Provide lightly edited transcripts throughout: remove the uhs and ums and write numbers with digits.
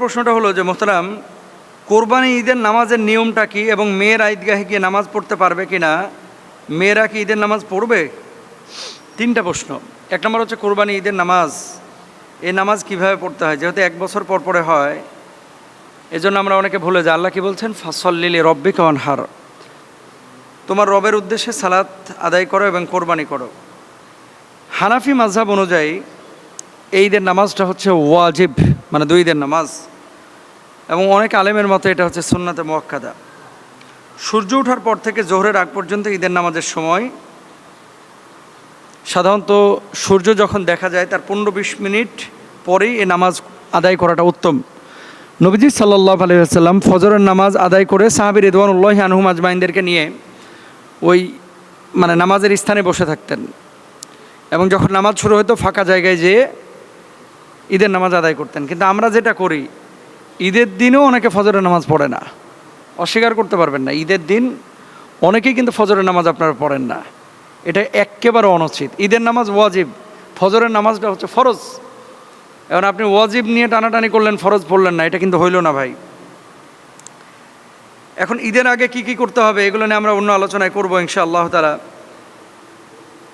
প্রশ্নটা হলো যে মোহতারাম, কোরবানি ঈদের নামাজের নিয়মটা কি এবং মেয়েরা ঈদগাহে গিয়ে নামাজ পড়তে পারবে কি না, মেয়েরা কি ঈদের নামাজ পড়বে? তিনটা প্রশ্ন। এক নম্বর হচ্ছে কোরবানি ঈদের নামাজ, এই নামাজ কিভাবে পড়তে হয়? যেহেতু এক বছর পর পরে হয়, এজন্য আমরা অনেকে ভুলে যাই। আল্লাহ কি বলছেন? ফাসল্লি রব্বিকা ওয়ানহার, তোমার রবের উদ্দেশ্যে সালাত আদায় করো এবং কোরবানি করো। হানাফি মাযহাব অনুযায়ী এই ঈদের নামাজটা হচ্ছে ওয়াজিব, মানে দুই ঈদের নামাজ, এবং অনেক আলেমের মতে এটা হচ্ছে সুন্নাতে মুআক্কাদা। সূর্য ওঠার পর থেকে জোহরের আগ পর্যন্ত ঈদের নামাজের সময়, সাধারণত সূর্য যখন দেখা যায় তার 15-20 মিনিট পরেই এই নামাজ আদায় করাটা উত্তম। নবীজি সাল্লাল্লাহু আলাইহি ওয়াসাল্লাম ফজরের নামাজ আদায় করে সাহাবী রিদওয়ানুল্লাহি আনহুম আজমাইনদেরকে নিয়ে ওই নামাজের স্থানে বসে থাকতেন, এবং যখন নামাজ শুরু হতো ফাঁকা জায়গায় যেয়ে ঈদের নামাজ আদায় করতেন। কিন্তু আমরা যেটা করি, ঈদের দিনও অনেকে ফজরের নামাজ পড়ে না, অস্বীকার করতে পারবেন না। ঈদের দিন অনেকেই কিন্তু ফজরের নামাজ আপনারা পড়েন না, এটা একেবারে অনুচিত। ঈদের নামাজ ওয়াজিব, ফজরের নামাজটা হচ্ছে ফরজ। এখন আপনি ওয়াজিব নিয়ে টানাটানি করলেন, ফরজ পড়লেন না, এটা কিন্তু হইল না ভাই। এখন ঈদের আগে কি কি করতে হবে এগুলো নিয়ে আমরা অন্য আলোচনায় করবো ইনশাআল্লাহ তাআলা।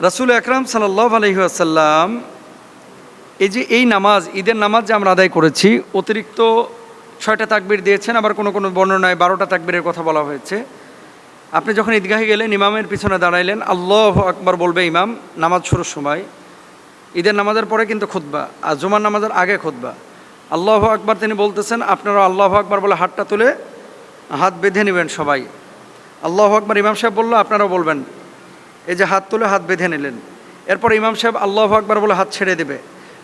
রাসূল আকরাম সাল্লাল্লাহু আলাইহি ওয়াসাল্লাম এই নামাজ, ঈদের নামাজ যে আমরা আদায় করেছি, অতিরিক্ত 6টা তাকবীর দিয়েছেন, আবার কোনো কোনো বর্ণনায় 12টা তাকবীরের কথা বলা হয়েছে। আপনি যখন ঈদগাহে গেলেন, ইমামের পিছনে দাঁড়াইলেন, আল্লাহু আকবার বলবে ইমাম নামাজ শুরুর সময়। ঈদের নামাজের পরে কিন্তু খুতবা, আর জুমার নামাজের আগে খুতবা। আল্লাহু আকবার তিনি বলতেছেন, আপনারা আল্লাহু আকবার বলে হাতটা তুলে হাত বেঁধে নেবেন সবাই। আল্লাহু আকবার ইমাম সাহেব বললো, আপনারাও বলবেন। এই যে হাত তুলে হাত বেঁধে নিলেন, এরপর ইমাম সাহেব আল্লাহু আকবার বলে হাত ছেড়ে দেবে,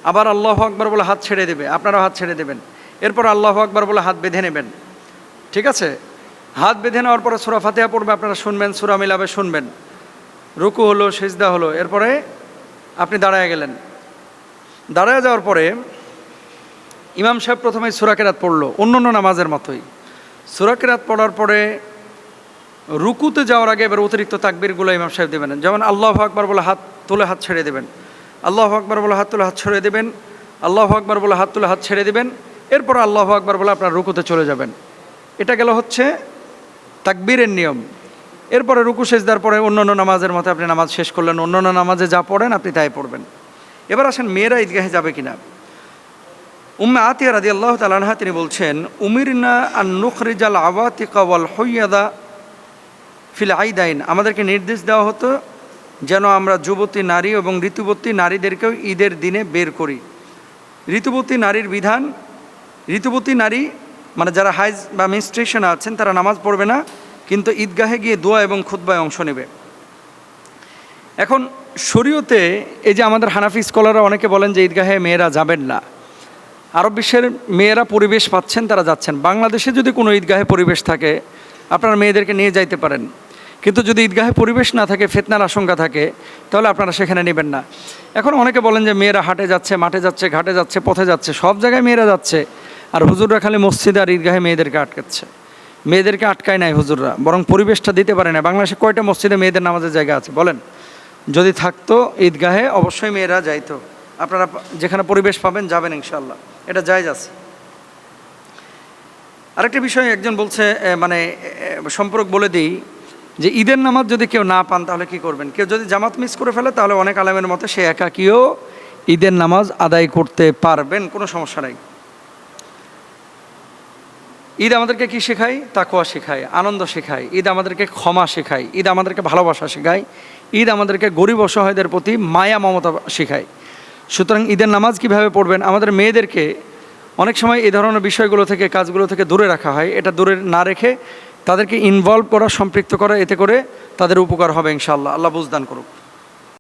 আবার আল্লাহু আকবার বলে হাত ছেড়ে দেবে, আপনারাও হাত ছেড়ে দেবেন, এরপর আল্লাহু আকবার বলে হাত বেঁধে নেবেন। ঠিক আছে? হাত বেঁধে নেওয়ার পরে সূরা ফাতিহা পড়বে, আপনারা শুনবেন, সূরা মিলাবে শুনবেন, রুকু হলো, সিজদা হলো, এরপরে আপনি দাঁড়ায় গেলেন। দাঁড়ায় যাওয়ার পরে ইমাম সাহেব প্রথমে সূরা কিরাত পড়লো, অন্য নামাজের মতোই। সূরা কিরাত পড়ার পরে রুকুতে যাওয়ার আগে এবার অতিরিক্ত তাকবীরগুলো ইমাম সাহেব দেবেন। যেমন আল্লাহু আকবার বলে হাত তুলে হাত ছেড়ে দেবেন, আল্লাহু আকবার বলে হাত তুলে হাত ছেড়ে দেবেন, আল্লাহু আকবার বলে হাত তুলে হাত ছেড়ে দেবেন, এরপর আল্লাহু আকবার বলে আপনার রুকুতে চলে যাবেন। এটা গেল হচ্ছে তাকবীরের নিয়ম। এরপরে রুকু সেজদার পরে অন্যান্য নামাজের মতো আপনি নামাজ শেষ করলেন, অন্যান্য নামাজে যা পড়েন আপনি তাই পড়বেন। এবার আসেন মেয়েরা ঈদগাহে যাবে কিনা। উম্মে আতিয়া রাদিয়াল্লাহু তাআলা আনহা তিনি বলছেন, উমিরনা আন নুখরিজাল আওয়াতিকা ওয়াল হুইয়াদা ফিল আইদাইন, আমাদেরকে নির্দেশ দেওয়া হতো যেন আমরা যুবতী নারী এবং ঋতুবতী নারীদেরকেও ঈদের দিনে বের করি। ঋতুবতী নারীর বিধান, ঋতুবতী নারী মানে যারা হাইজ বা মেনস্ট্রুয়েশনে আছেন তারা নামাজ পড়বে না, কিন্তু ঈদগাহে গিয়ে দোয়া এবং খুতবায় অংশ নেবে। এখন শরীয়তে এই যে আমাদের হানাফি স্কলাররা অনেকে বলেন যে ঈদগাহে মেয়েরা যাবেন না, আরব বিশ্বের মেয়েরা পরিবেশ পাচ্ছেন তারা যাচ্ছেন। বাংলাদেশে যদি কোনো ঈদগাহে পরিবেশ থাকে আপনারা মেয়েদেরকে নিয়ে যাইতে পারেন, কিন্তু যদি ঈদগাহে পরিবেশ না থাকে, ফিতনার আশঙ্কা থাকে, তাহলে আপনারা সেখানে নেবেন না। এখন অনেকে বলেন যে মেয়েরা হাটে যাচ্ছে, মাঠে যাচ্ছে, ঘাটে যাচ্ছে, পথে যাচ্ছে, সব জায়গায় মেয়েরা যাচ্ছে, আর হুজুররা খালি মসজিদে আর ঈদগাহে মেয়েদেরকে আটকাচ্ছে। মেয়েদেরকে আটকায় নাই হুজুররা, বরং পরিবেশটা দিতে পারে না। বাংলাদেশে কয়টা মসজিদে মেয়েদের নামাজের জায়গা আছে বলেন? যদি থাকতো ঈদগাহে অবশ্যই মেয়েরা যাইতো। আপনারা যেখানে পরিবেশ পাবেন যাবেন ইনশাআল্লাহ, এটা জায়েজ আছে। আরেকটা বিষয় একজন বলছে, সম্পর্ক বলে দিই যে ঈদের নামাজ যদি কেউ না পান তাহলে কি করবেন? কেউ যদি জামাত মিস করে ফেলে তাহলে অনেক আলেমের মতে সে একাকীও ঈদের নামাজ আদায় করতে পারবেন, কোনো সমস্যা নাই। ঈদ আমাদেরকে কি শেখায়? তাকওয়া শেখায়, আনন্দ শেখায়। ঈদ আমাদেরকে ক্ষমা শেখায়, ঈদ আমাদেরকে ভালোবাসা শেখায়, ঈদ আমাদেরকে গরিব অসহায়দের প্রতি মায়া মমতা শেখায়। সুতরাং ঈদের নামাজ কিভাবে পড়বেন? আমাদের মেয়েদেরকে অনেক সময় এই ধরনের বিষয়গুলো থেকে, কাজগুলো থেকে দূরে রাখা হয়। এটা দূরে না রেখে তাদেরকে ইনভলভ করা, সম্পৃক্ত করা, এতে করে তাদের উপকার হবে ইনশাআল্লাহ। আল্লাহ বুঝদান করুক।